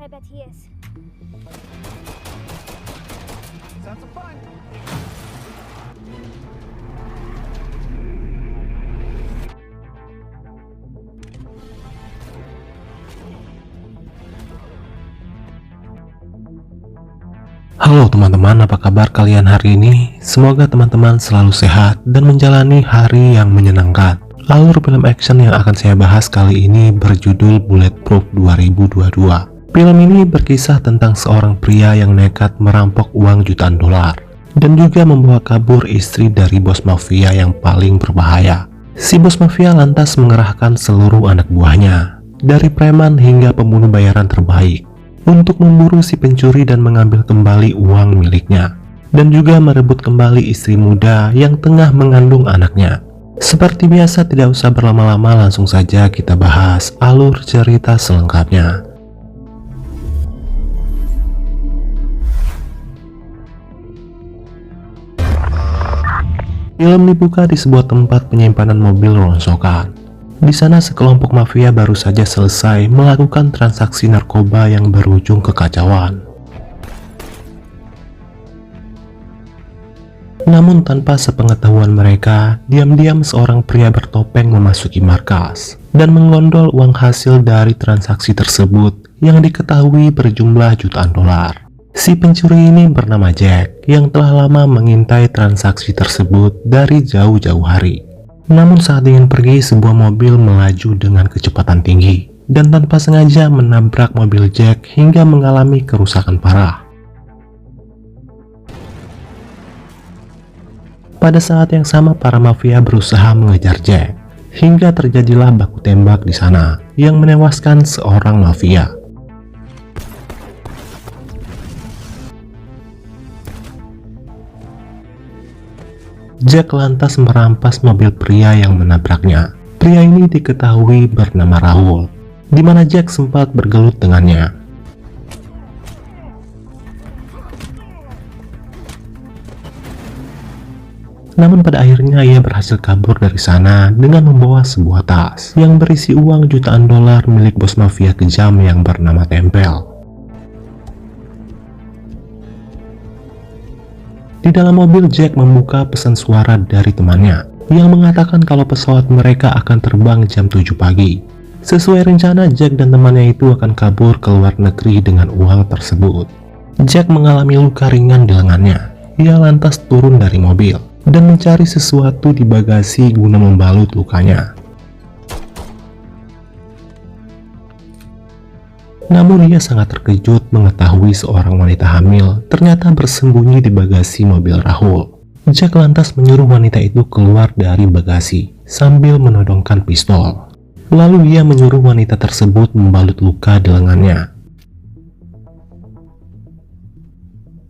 I bet he is. Sounds fun. Halo teman-teman, apa kabar kalian hari ini? Semoga teman-teman selalu sehat dan menjalani hari yang menyenangkan. Alur film action yang akan saya bahas kali ini berjudul Bulletproof 2022. Film ini berkisah tentang seorang pria yang nekat merampok uang jutaan dolar dan juga membawa kabur istri dari bos mafia yang paling berbahaya. Si bos mafia lantas mengerahkan seluruh anak buahnya, dari preman hingga pembunuh bayaran terbaik, untuk memburu si pencuri dan mengambil kembali uang miliknya, dan juga merebut kembali istri muda yang tengah mengandung anaknya. Seperti biasa, tidak usah berlama-lama, langsung saja kita bahas alur cerita selengkapnya. Film dibuka di sebuah tempat penyimpanan mobil rongsokan. Di sana sekelompok mafia baru saja selesai melakukan transaksi narkoba yang berujung kekacauan. Namun tanpa sepengetahuan mereka, diam-diam seorang pria bertopeng memasuki markas dan menggondol uang hasil dari transaksi tersebut yang diketahui berjumlah jutaan dolar. Si pencuri ini bernama Jack yang telah lama mengintai transaksi tersebut dari jauh-jauh hari. Namun saat ingin pergi, sebuah mobil melaju dengan kecepatan tinggi dan tanpa sengaja menabrak mobil Jack hingga mengalami kerusakan parah. Pada saat yang sama, para mafia berusaha mengejar Jack hingga terjadilah baku tembak di sana yang menewaskan seorang mafia. Jack lantas merampas mobil pria yang menabraknya. Pria ini diketahui bernama Rahul, di mana Jack sempat bergelut dengannya. Namun pada akhirnya ia berhasil kabur dari sana dengan membawa sebuah tas yang berisi uang jutaan dolar milik bos mafia kejam yang bernama Tempel. Di dalam mobil, Jack membuka pesan suara dari temannya yang mengatakan kalau pesawat mereka akan terbang jam 7 pagi. Sesuai rencana, Jack dan temannya itu akan kabur ke luar negeri dengan uang tersebut. Jack mengalami luka ringan di lengannya. Ia lantas turun dari mobil dan mencari sesuatu di bagasi guna membalut lukanya. Namun ia sangat terkejut mengetahui seorang wanita hamil ternyata bersembunyi di bagasi mobil Rahul. Jack lantas menyuruh wanita itu keluar dari bagasi sambil menodongkan pistol. Lalu ia menyuruh wanita tersebut membalut luka di lengannya.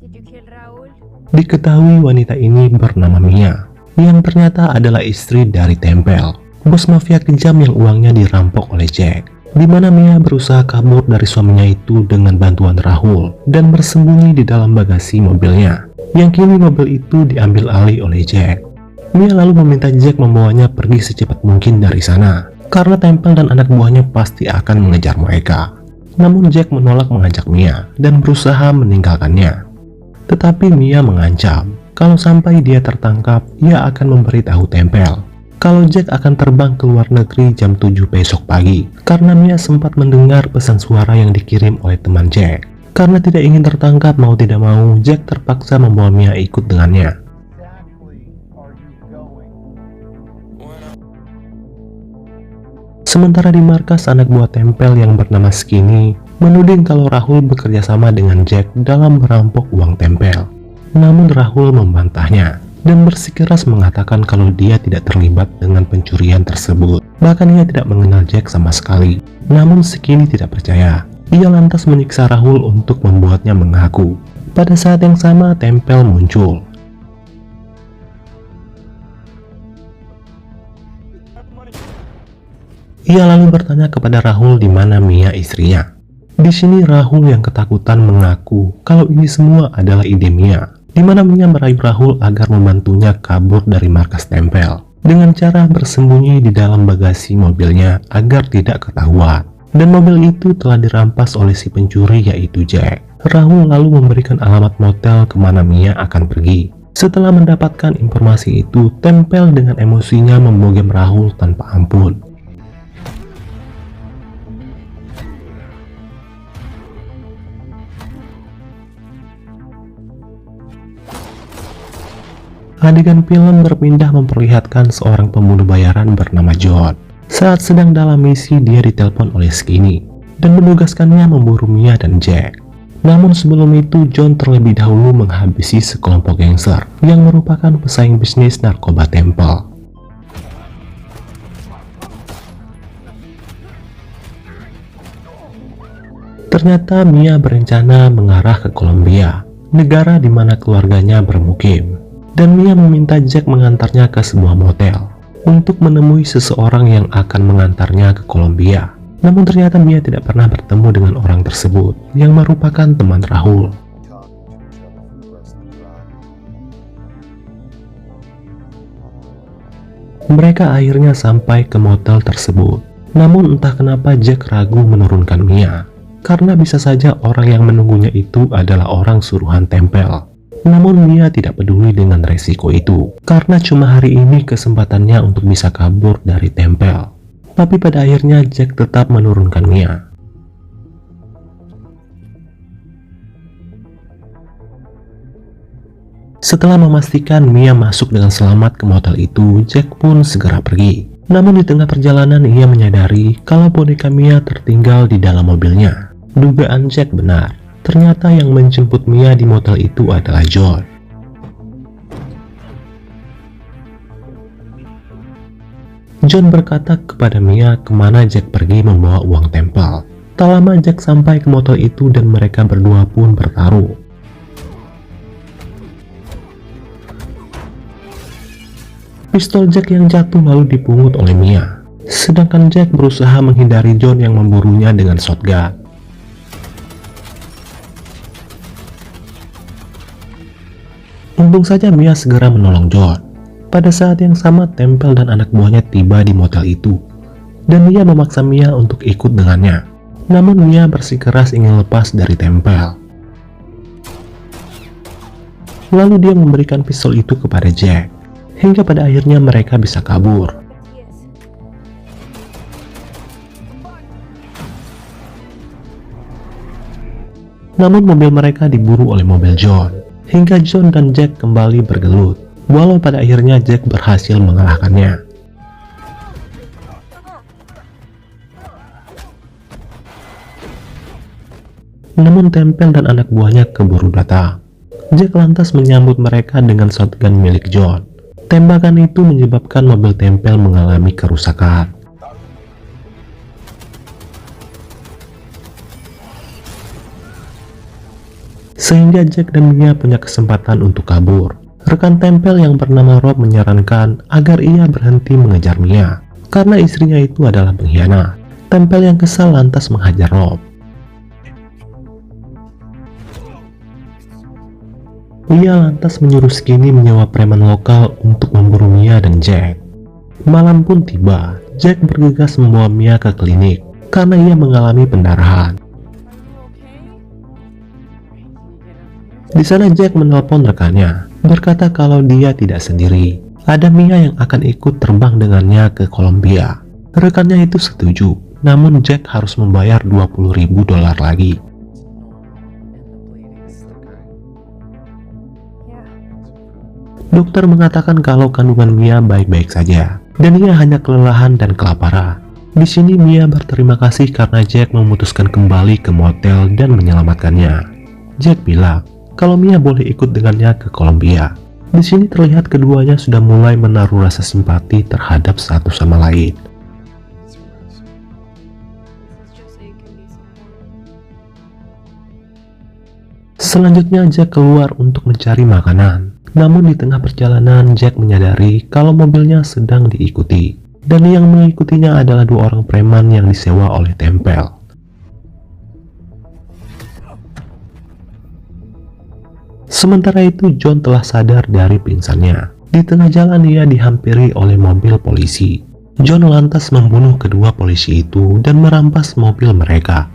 Did you kill Raul? Diketahui wanita ini bernama Mia, yang ternyata adalah istri dari Tempel, bos mafia kejam yang uangnya dirampok oleh Jack. Di mana Mia berusaha kabur dari suaminya itu dengan bantuan Rahul dan bersembunyi di dalam bagasi mobilnya, yang kini mobil itu diambil alih oleh Jack. Mia lalu meminta Jack membawanya pergi secepat mungkin dari sana, karena Tempel dan anak buahnya pasti akan mengejar mereka. Namun Jack menolak mengajak Mia dan berusaha meninggalkannya. Tetapi Mia mengancam kalau sampai dia tertangkap, ia akan memberitahu Tempel kalau Jack akan terbang ke luar negeri jam 7 besok pagi, karena Mia sempat mendengar pesan suara yang dikirim oleh teman Jack. Karena tidak ingin tertangkap, mau tidak mau, Jack terpaksa membawa Mia ikut dengannya. Sementara di markas, anak buah Tempel yang bernama Skinny menuding kalau Rahul bekerja sama dengan Jack dalam merampok uang Tempel. Namun Rahul membantahnya dan bersikeras mengatakan kalau dia tidak terlibat dengan pencurian tersebut. Bahkan ia tidak mengenal Jack sama sekali. Namun Skinny tidak percaya. Ia lantas menyiksa Rahul untuk membuatnya mengaku. Pada saat yang sama, Tempel muncul. Ia lalu bertanya kepada Rahul di mana Mia istrinya. Di sini Rahul yang ketakutan mengaku kalau ini semua adalah ide Mia, di mana Mia merayu Rahul agar membantunya kabur dari markas Tempel dengan cara bersembunyi di dalam bagasi mobilnya agar tidak ketahuan. dan mobil itu telah dirampas oleh si pencuri yaitu Jack. Rahul lalu memberikan alamat motel kemana Mia akan pergi. Setelah mendapatkan informasi itu, Tempel dengan emosinya membogem Rahul tanpa ampun. Adegan film berpindah memperlihatkan seorang pembunuh bayaran bernama John. Saat sedang dalam misi, dia ditelepon oleh Skinny dan menugaskannya memburu Mia dan Jack. Namun sebelum itu, John terlebih dahulu menghabisi sekelompok gangster yang merupakan pesaing bisnis narkoba Temple. Ternyata Mia berencana mengarah ke Kolombia, negara di mana keluarganya bermukim. Dan Mia meminta Jack mengantarnya ke sebuah motel untuk menemui seseorang yang akan mengantarnya ke Kolombia. Namun ternyata Mia tidak pernah bertemu dengan orang tersebut yang merupakan teman Rahul. Mereka akhirnya sampai ke motel tersebut. Namun entah kenapa Jack ragu menurunkan Mia, karena bisa saja orang yang menunggunya itu adalah orang suruhan Tempel. Namun Mia tidak peduli dengan resiko itu, karena cuma hari ini kesempatannya untuk bisa kabur dari Tempel. Tapi pada akhirnya Jack tetap menurunkan Mia. Setelah memastikan Mia masuk dengan selamat ke motel itu, Jack pun segera pergi. Namun di tengah perjalanan ia menyadari kalau boneka Mia tertinggal di dalam mobilnya. Dugaan Jack benar. Ternyata yang menjemput Mia di motel itu adalah John. John berkata kepada Mia kemana Jack pergi membawa uang Tempel. Tak lama Jack sampai ke motel itu dan mereka berdua pun bertaruh. Pistol Jack yang jatuh lalu dipungut oleh Mia. Sedangkan Jack berusaha menghindari John yang memburunya dengan shotgun. Untung saja Mia segera menolong John. Pada saat yang sama, Tempel dan anak buahnya tiba di motel itu, dan Mia memaksa Mia untuk ikut dengannya. Namun Mia bersikeras ingin lepas dari Tempel. Lalu dia memberikan pistol itu kepada Jack, hingga pada akhirnya mereka bisa kabur. Namun mobil mereka diburu oleh mobil John, hingga John dan Jack kembali bergelut, walau pada akhirnya Jack berhasil mengalahkannya. Namun Tempel dan anak buahnya keburu datang. Jack lantas menyambut mereka dengan shotgun milik John. Tembakan itu menyebabkan mobil Tempel mengalami kerusakan. Sehingga Jack dan Mia punya kesempatan untuk kabur. Rekan Tempel yang bernama Rob menyarankan agar ia berhenti mengejar Mia, karena istrinya itu adalah pengkhianat. Tempel yang kesal lantas menghajar Rob. Ia lantas menyuruh Skinny menyewa preman lokal untuk memburu Mia dan Jack. Malam pun tiba, Jack bergegas membawa Mia ke klinik karena ia mengalami pendarahan. Di sana Jack menelpon rekannya, berkata kalau dia tidak sendiri. Ada Mia yang akan ikut terbang dengannya ke Kolombia. Rekannya itu setuju, namun Jack harus membayar $20.000 lagi. Dokter mengatakan kalau kandungan Mia baik-baik saja, dan ia hanya kelelahan dan kelaparan. Di sini Mia berterima kasih karena Jack memutuskan kembali ke motel dan menyelamatkannya. Jack bilang kalau Mia boleh ikut dengannya ke Kolombia. Di sini terlihat keduanya sudah mulai menaruh rasa simpati terhadap satu sama lain. Selanjutnya Jack keluar untuk mencari makanan. Namun di tengah perjalanan Jack menyadari kalau mobilnya sedang diikuti. Dan yang mengikutinya adalah 2 orang preman yang disewa oleh Tempel. Sementara itu John telah sadar dari pingsannya. Di tengah jalan ia dihampiri oleh mobil polisi. John lantas membunuh kedua polisi itu dan merampas mobil mereka.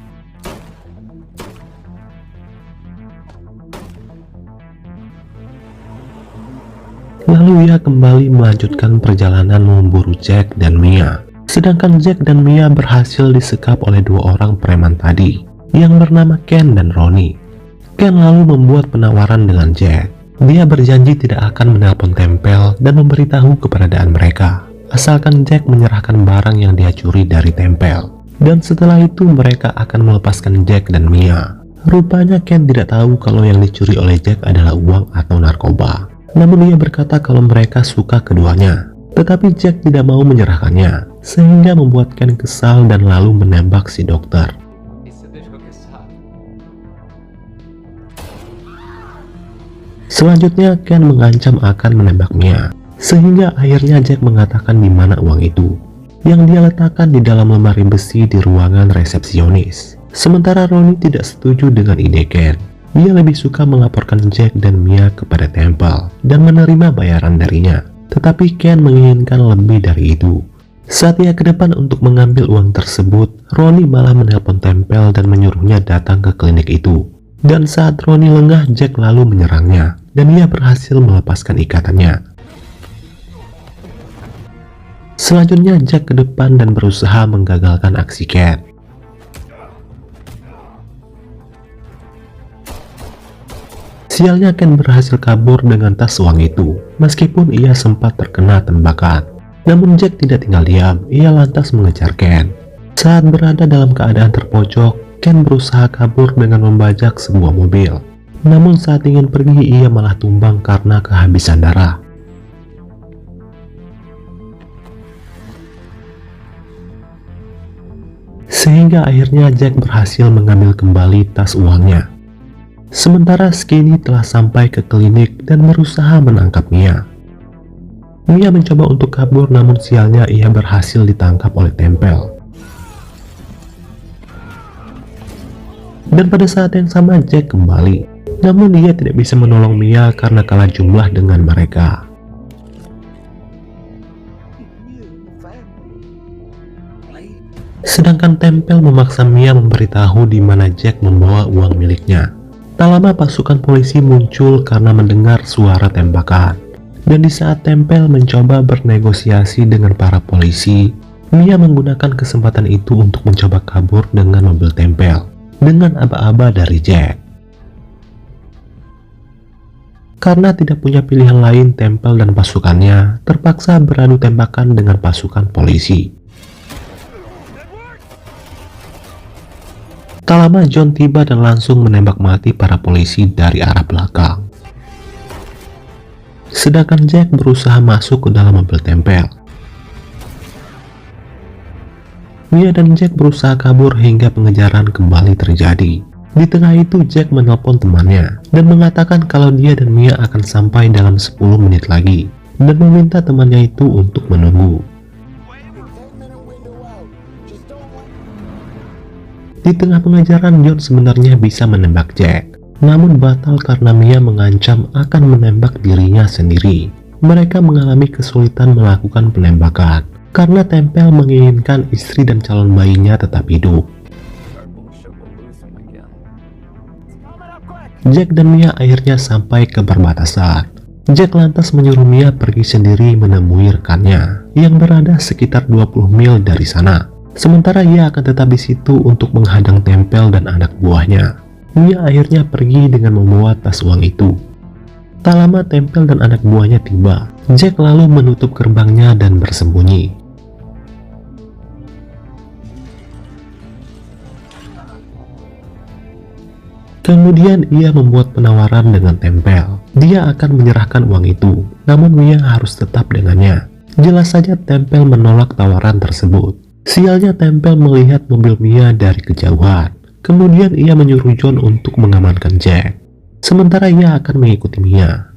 Lalu ia kembali melanjutkan perjalanan memburu Jack dan Mia. Sedangkan Jack dan Mia berhasil disekap oleh dua orang preman tadi yang bernama Ken dan Ronnie. Ken lalu membuat penawaran dengan Jack. Dia berjanji tidak akan menelpon Tempel dan memberitahu keberadaan mereka, asalkan Jack menyerahkan barang yang dia curi dari Tempel. Dan setelah itu mereka akan melepaskan Jack dan Mia. Rupanya Ken tidak tahu kalau yang dicuri oleh Jack adalah uang atau narkoba. Namun dia berkata kalau mereka suka keduanya. Tetapi Jack tidak mau menyerahkannya, sehingga membuat Ken kesal dan lalu menembak si dokter. Selanjutnya Ken mengancam akan menembak Mia, sehingga akhirnya Jack mengatakan di mana uang itu, yang dia letakkan di dalam lemari besi di ruangan resepsionis. Sementara Ronnie tidak setuju dengan ide Ken. Dia lebih suka melaporkan Jack dan Mia kepada Tempel dan menerima bayaran darinya. Tetapi Ken menginginkan lebih dari itu. Saat ia ke depan untuk mengambil uang tersebut, Ronnie malah menelpon Tempel dan menyuruhnya datang ke klinik itu. Dan saat Ronnie lengah, Jack lalu menyerangnya dan ia berhasil melepaskan ikatannya. Selanjutnya Jack ke depan dan berusaha menggagalkan aksi Ken. Sialnya Ken berhasil kabur dengan tas uang itu, meskipun ia sempat terkena tembakan. Namun Jack tidak tinggal diam, ia lantas mengejar Ken. Saat berada dalam keadaan terpojok, Ken berusaha kabur dengan membajak sebuah mobil. Namun saat ingin pergi, ia malah tumbang karena kehabisan darah. Sehingga akhirnya Jack berhasil mengambil kembali tas uangnya. Sementara Skinny telah sampai ke klinik dan berusaha menangkap Mia. Mia mencoba untuk kabur, namun sialnya ia berhasil ditangkap oleh Tempel. Dan pada saat yang sama Jack kembali, namun dia tidak bisa menolong Mia karena kalah jumlah dengan mereka. Sedangkan Tempel memaksa Mia memberitahu di mana Jack membawa uang miliknya. Tak lama pasukan polisi muncul karena mendengar suara tembakan. Dan di saat Tempel mencoba bernegosiasi dengan para polisi, Mia menggunakan kesempatan itu untuk mencoba kabur dengan mobil Tempel dengan aba-aba dari Jack. Karena tidak punya pilihan lain, Tempel dan pasukannya terpaksa beradu tembakan dengan pasukan polisi. Tak lama John tiba dan langsung menembak mati para polisi dari arah belakang. Sedangkan Jack berusaha masuk ke dalam mobil Tempel. Mia dan Jack berusaha kabur hingga pengejaran kembali terjadi. Di tengah itu Jack menelpon temannya dan mengatakan kalau dia dan Mia akan sampai dalam 10 menit lagi dan meminta temannya itu untuk menunggu. Di tengah pengejaran, John sebenarnya bisa menembak Jack, namun batal karena Mia mengancam akan menembak dirinya sendiri. Mereka mengalami kesulitan melakukan penembakan karena Tempel menginginkan istri dan calon bayinya tetap hidup. Jack dan Mia akhirnya sampai ke perbatasan. Jack lantas menyuruh Mia pergi sendiri menemui rekannya yang berada sekitar 20 mil dari sana. Sementara ia akan tetap di situ untuk menghadang Tempel dan anak buahnya. Mia akhirnya pergi dengan membawa tas uang itu. Tak lama Tempel dan anak buahnya tiba. Jack lalu menutup gerbangnya dan bersembunyi. Kemudian ia membuat penawaran dengan Tempel. Dia akan menyerahkan uang itu, namun Mia harus tetap dengannya. Jelas saja Tempel menolak tawaran tersebut. Sialnya Tempel melihat mobil Mia dari kejauhan. Kemudian ia menyuruh John untuk mengamankan Jack. Sementara ia akan mengikuti Mia.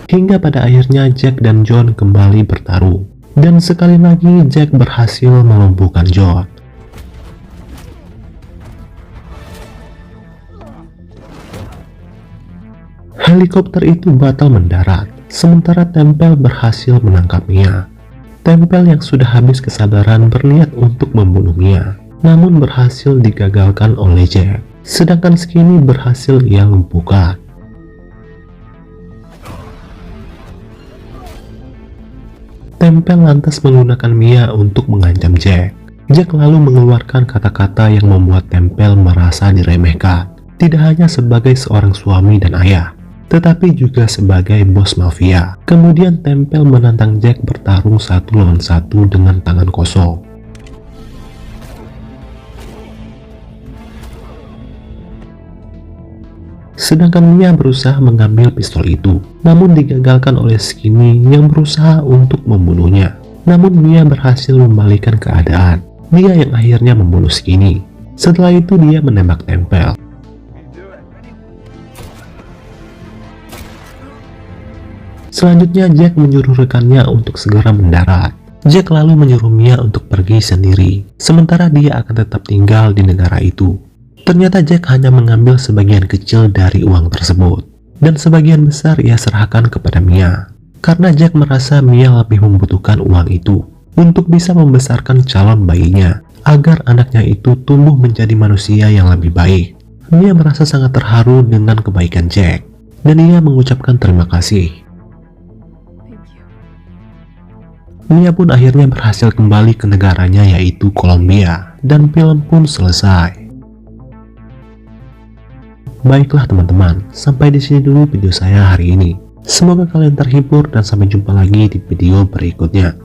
Hingga pada akhirnya Jack dan John kembali bertarung. Dan sekali lagi Jack berhasil melumpuhkan John. Helikopter itu batal mendarat, sementara Tempel berhasil menangkap Mia. Tempel yang sudah habis kesabaran berniat untuk membunuh Mia, namun berhasil digagalkan oleh Jack. Sedangkan Skinny berhasil ia lumpuhkan. Tempel lantas menggunakan Mia untuk mengancam Jack. Jack lalu mengeluarkan kata-kata yang membuat Tempel merasa diremehkan. Tidak hanya sebagai seorang suami dan ayah, tetapi juga sebagai bos mafia. Kemudian Tempel menantang Jack bertarung 1 lawan 1 dengan tangan kosong. Sedangkan Mia berusaha mengambil pistol itu, namun digagalkan oleh Skinny yang berusaha untuk membunuhnya. Namun Mia berhasil membalikan keadaan. Dia yang akhirnya membunuh Skinny. Setelah itu dia menembak Tempel. Selanjutnya Jack menyuruh rekannya untuk segera mendarat. Jack lalu menyuruh Mia untuk pergi sendiri, sementara dia akan tetap tinggal di negara itu. Ternyata Jack hanya mengambil sebagian kecil dari uang tersebut, dan sebagian besar ia serahkan kepada Mia, karena Jack merasa Mia lebih membutuhkan uang itu untuk bisa membesarkan calon bayinya, agar anaknya itu tumbuh menjadi manusia yang lebih baik. Mia merasa sangat terharu dengan kebaikan Jack, dan ia mengucapkan terima kasih. Mia pun akhirnya berhasil kembali ke negaranya, yaitu Kolombia, dan film pun selesai. Baiklah teman-teman, sampai di sini dulu video saya hari ini. Semoga kalian terhibur dan sampai jumpa lagi di video berikutnya.